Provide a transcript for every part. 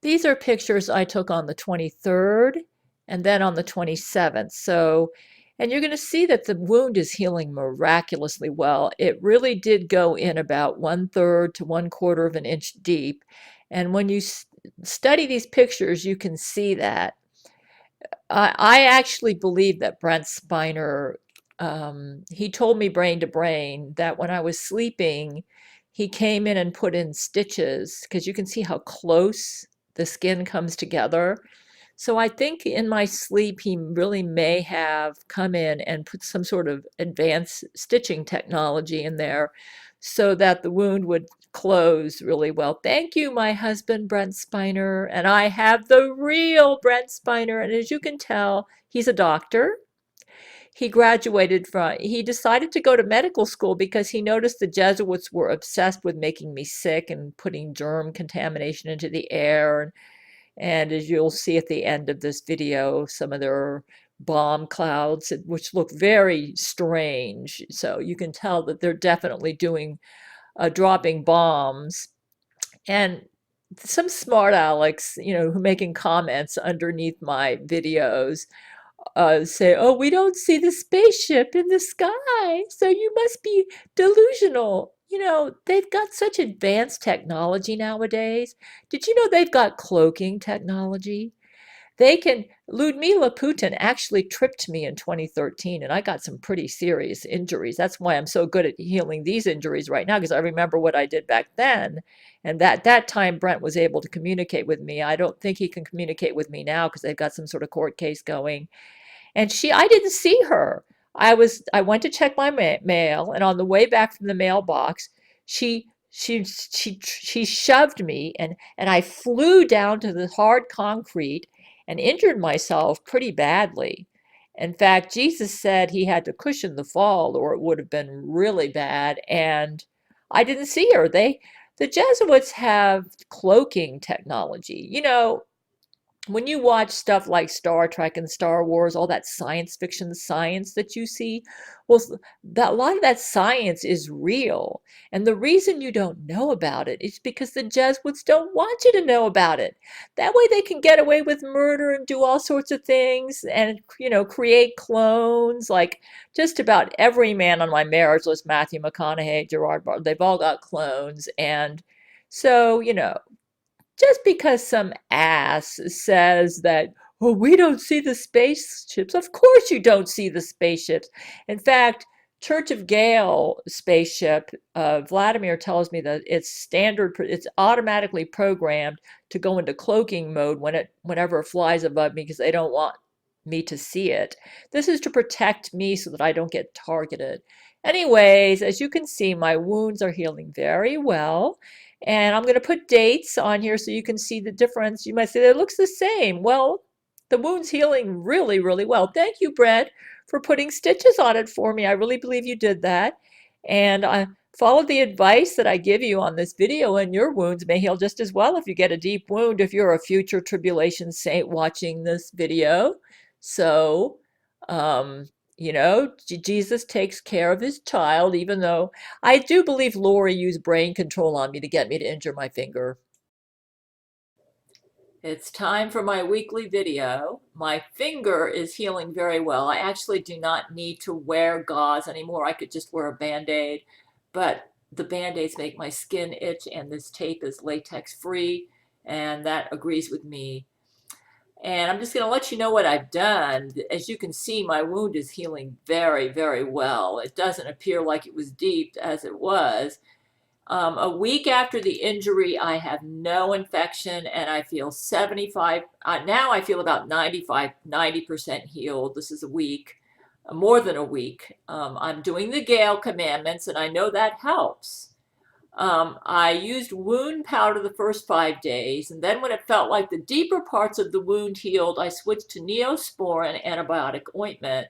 These are pictures I took on the 23rd and then on the 27th. So, and you're going to see that the wound is healing miraculously well. It really did go in about 1/3 to 1/4 of an inch deep. And when you study these pictures, you can see that. I actually believe that Brent Spiner, he told me brain to brain that when I was sleeping, he came in and put in stitches because you can see how close the skin comes together. So I think in my sleep, he really may have come in and put some sort of advanced stitching technology in there so that the wound would close really well. Thank you, my husband, Brent Spiner. And I have the real Brent Spiner. And as you can tell, he's a doctor. He decided to go to medical school because he noticed the Jesuits were obsessed with making me sick and putting germ contamination into the air. And as you'll see at the end of this video, some of their bomb clouds, which look very strange. So you can tell that they're definitely dropping bombs. And some smart Alex, who making comments underneath my videos, say, "Oh, we don't see the spaceship in the sky, so you must be delusional." They've got such advanced technology nowadays. Did you know they've got cloaking technology? Ludmila Putin actually tripped me in 2013, and I got some pretty serious injuries. That's why I'm so good at healing these injuries right now, because I remember what I did back then. And that time Brent was able to communicate with me. I don't think he can communicate with me now because they've got some sort of court case going. And I didn't see her. I went to check my mail, and on the way back from the mailbox, she shoved me, and I flew down to the hard concrete and injured myself pretty badly. In fact, Jesus said he had to cushion the fall, or it would have been really bad. And I didn't see her. The Jesuits have cloaking technology. When you watch stuff like Star Trek and Star Wars, all that science fiction science that you see, well, a lot of that science is real. And the reason you don't know about it is because the Jesuits don't want you to know about it. That way they can get away with murder and do all sorts of things and, create clones. Like just about every man on my marriage list, Matthew McConaughey, Gerard Butler, they've all got clones. And so, just because some ass says that, "Oh, we don't see the spaceships," of course you don't see the spaceships. In fact, Church of Gail spaceship, Vladimir tells me that it's automatically programmed to go into cloaking mode whenever it flies above me because they don't want me to see it. This is to protect me so that I don't get targeted. Anyways, as you can see, my wounds are healing very well. And I'm going to put dates on here so you can see the difference. You might say it looks the same. Well, the wound's healing really, really well. Thank you, Brett, for putting stitches on it for me. I really believe you did that. And I follow the advice that I give you on this video, and your wounds may heal just as well if you get a deep wound, if you're a future tribulation saint watching this video. So, Jesus takes care of his child, even though I do believe Loree used brain control on me to get me to injure my finger. It's time for my weekly video. My finger is healing very well. I actually do not need to wear gauze anymore. I could just wear a Band-Aid, but the Band-Aids make my skin itch, and this tape is latex free, and that agrees with me. And I'm just going to let you know what I've done. As you can see, my wound is healing very, very well. It doesn't appear like it was deep as it was. A week after the injury, I have no infection, and I feel 75. Now I feel about 90% healed. This is a week, more than a week. I'm doing the Gail commandments, and I know that helps. I used wound powder the first 5 days, and then when it felt like the deeper parts of the wound healed, I switched to Neosporin antibiotic ointment.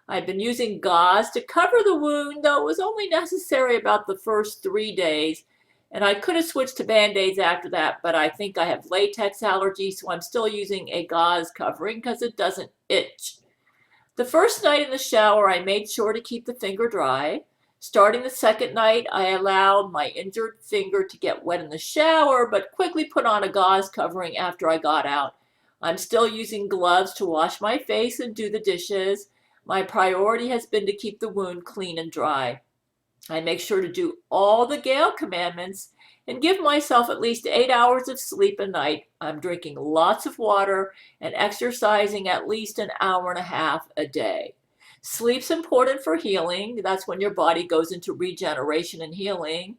I've been using gauze to cover the wound, though it was only necessary about the first 3 days, and I could have switched to Band-Aids after that, but I think I have latex allergy, so I'm still using a gauze covering because it doesn't itch. The first night in the shower, I made sure to keep the finger dry. Starting the second night, I allowed my injured finger to get wet in the shower, but quickly put on a gauze covering after I got out. I'm still using gloves to wash my face and do the dishes. My priority has been to keep the wound clean and dry. I make sure to do all the Gail commandments and give myself at least 8 hours of sleep a night. I'm drinking lots of water and exercising at least an hour and a half a day. Sleep's important for healing. That's when your body goes into regeneration and healing.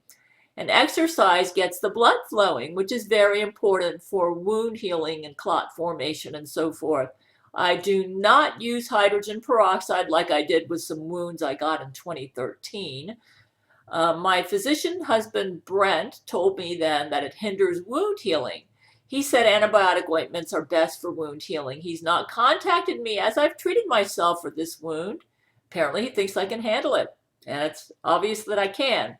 And exercise gets the blood flowing, which is very important for wound healing and clot formation and so forth. I do not use hydrogen peroxide like I did with some wounds I got in 2013. My physician husband, Brent, told me then that it hinders wound healing. He said antibiotic ointments are best for wound healing. He's not contacted me as I've treated myself for this wound. Apparently, he thinks I can handle it, and it's obvious that I can.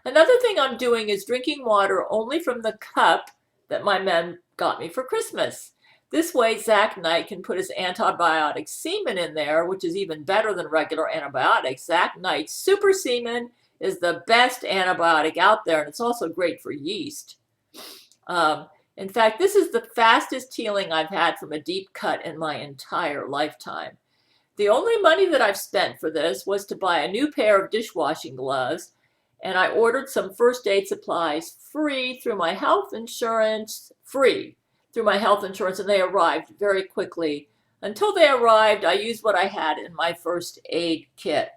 Another thing I'm doing is drinking water only from the cup that my men got me for Christmas. This way, Zack Knight can put his antibiotic semen in there, which is even better than regular antibiotics. Zack Knight's super semen is the best antibiotic out there, and it's also great for yeast. In fact, this is the fastest healing I've had from a deep cut in my entire lifetime. The only money that I've spent for this was to buy a new pair of dishwashing gloves, and I ordered some first aid supplies free through my health insurance, and they arrived very quickly. Until they arrived, I used what I had in my first aid kit.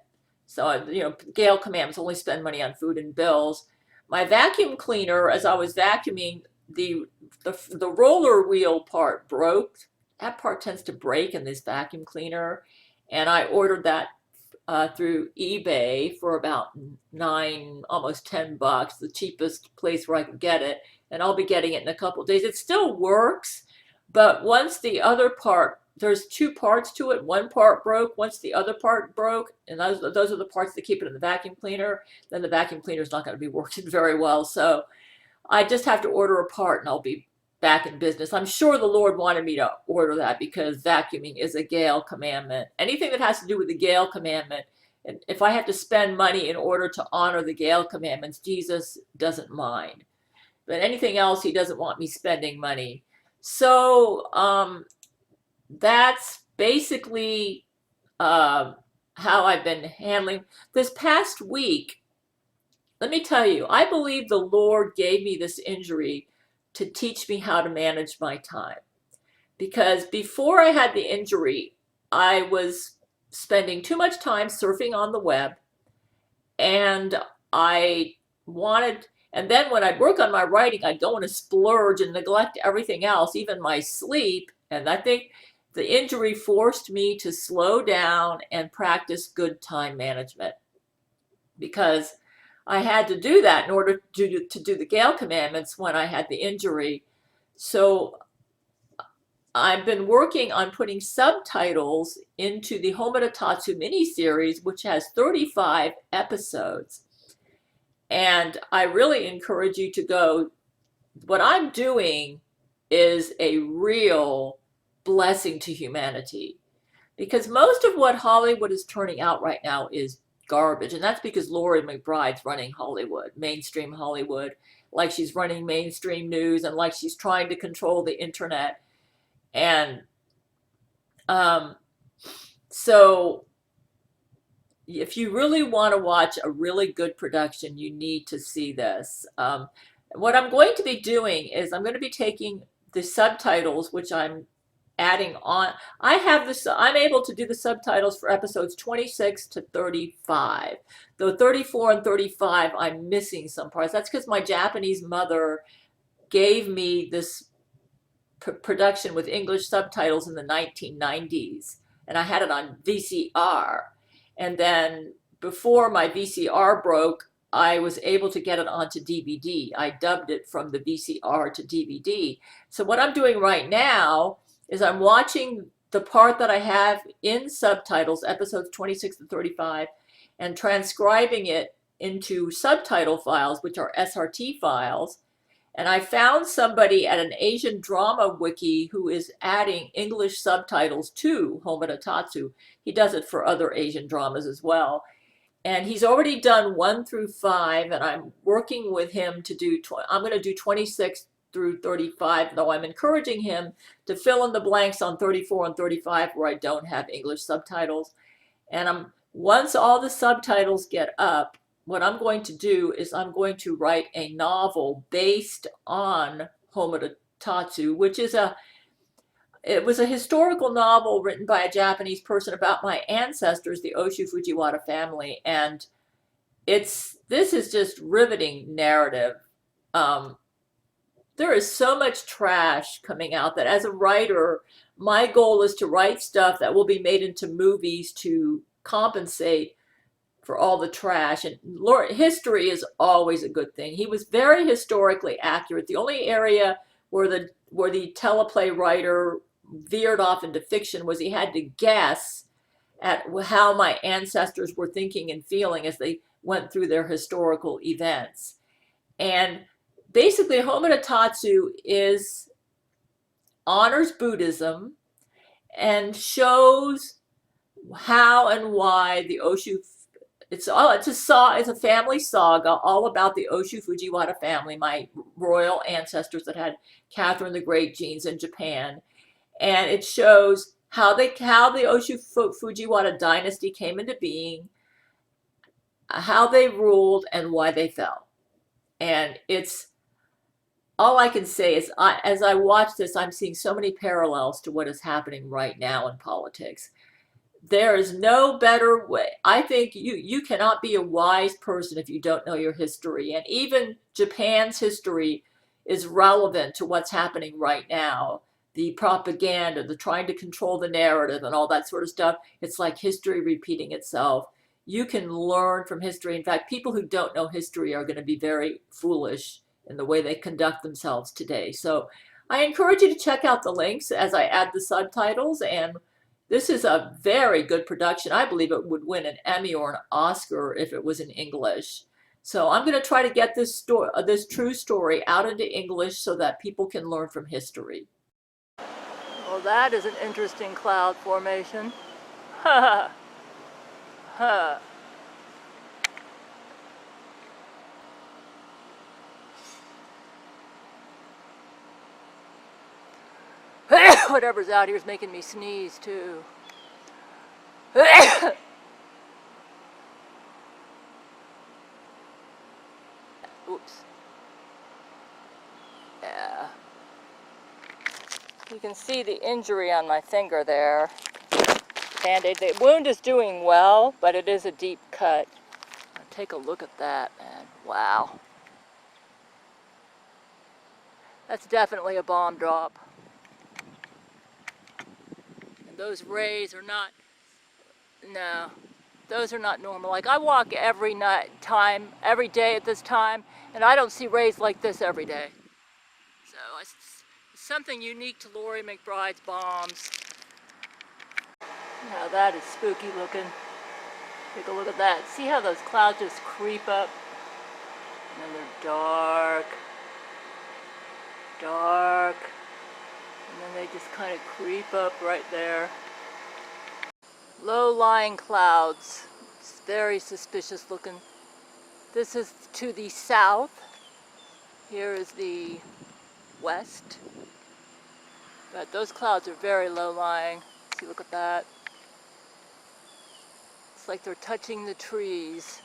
So, Gail commandments, only spend money on food and bills. My vacuum cleaner, as I was vacuuming, the roller wheel part broke. That part tends to break in this vacuum cleaner. And I ordered that through eBay for about almost $10, the cheapest place where I could get it. And I'll be getting it in a couple of days. It still works, but once the other part, there's two parts to it. One part broke. Once the other part broke, and those are the parts that keep it in the vacuum cleaner, then the vacuum cleaner is not going to be working very well. So I just have to order a part and I'll be back in business. I'm sure the Lord wanted me to order that because vacuuming is a Gail commandment. Anything that has to do with the Gail commandment, and if I have to spend money in order to honor the Gail commandments, Jesus doesn't mind. But anything else, he doesn't want me spending money. So that's basically how I've been handling this past week. Let me tell you, I believe the Lord gave me this injury to teach me how to manage my time. Because before I had the injury, I was spending too much time surfing on the web, and and then when I'd work on my writing, I'd go in a splurge and neglect everything else, even my sleep. And I think the injury forced me to slow down and practice good time management, because I had to do that in order to do the Gail commandments when I had the injury. So I've been working on putting subtitles into the Homeda Tatsu miniseries, which has 35 episodes. And I really encourage you to go. What I'm doing is a real blessing to humanity, because most of what Hollywood is turning out right now is garbage. And that's because Loree McBride's running Hollywood, mainstream Hollywood, like she's running mainstream news and like she's trying to control the internet. And so if you really want to watch a really good production, you need to see this. What I'm going to be doing is I'm going to be taking the subtitles, which I'm adding on. I'm able to do the subtitles for episodes 26 to 35. Though 34 and 35, I'm missing some parts. That's because my Japanese mother gave me this production with English subtitles in the 1990s, and I had it on VCR. And then before my VCR broke, I was able to get it onto DVD. I dubbed it from the VCR to DVD. So what I'm doing right now is I'm watching the part that I have in subtitles, episodes 26 to 35, and transcribing it into subtitle files, which are SRT files. And I found somebody at an Asian drama wiki who is adding English subtitles to Homeda Tatsu. He does it for other Asian dramas as well. And he's already done 1 through 5, and I'm working with him to do, I'm going to do 26 through 35, though I'm encouraging him to fill in the blanks on 34 and 35 where I don't have English subtitles. And once all the subtitles get up, what I'm going to do is I'm going to write a novel based on Homotatsu, which is it was a historical novel written by a Japanese person about my ancestors, the Oshu Fujiwara family, and this is just riveting narrative. There is so much trash coming out that as a writer, my goal is to write stuff that will be made into movies to compensate for all the trash. And history is always a good thing. He was very historically accurate. The only area where the teleplay writer veered off into fiction was he had to guess at how my ancestors were thinking and feeling as they went through their historical events. And basically, Homotatsu honors Buddhism and shows how and why the Oshu. It's a family saga all about the Oshu Fujiwara family, my royal ancestors that had Catherine the Great genes in Japan, and it shows how the Oshu Fujiwara dynasty came into being, how they ruled, and why they fell. And it's all I can say is, as I watch this, I'm seeing so many parallels to what is happening right now in politics. There is no better way. I think you cannot be a wise person if you don't know your history. And even Japan's history is relevant to what's happening right now. The propaganda, the trying to control the narrative and all that sort of stuff. It's like history repeating itself. You can learn from history. In fact, people who don't know history are going to be very foolish in the way they conduct themselves today. So I encourage you to check out the links as I add the subtitles, and this is a very good production. I believe it would win an Emmy or an Oscar if it was in English. So I'm going to try to get this true story out into English so that people can learn from history. Well, that is an interesting cloud formation. Ha ha. Whatever's out here is making me sneeze too. Oops. Yeah. You can see the injury on my finger there. Band-aid. The wound is doing well, but it is a deep cut. Take a look at that, man. Wow. That's definitely a bomb drop. And those rays are not, no, those are not normal. Like, I walk every day at this time, and I don't see rays like this every day. So it's something unique to Loree McBride's bombs. Now that is spooky looking. Take a look at that. See how those clouds just creep up? And then they're dark. Dark. And then they just kind of creep up right there. Low-lying clouds. It's very suspicious looking. This is to the south. Here is the west. But those clouds are very low-lying. See, look at that. It's like they're touching the trees.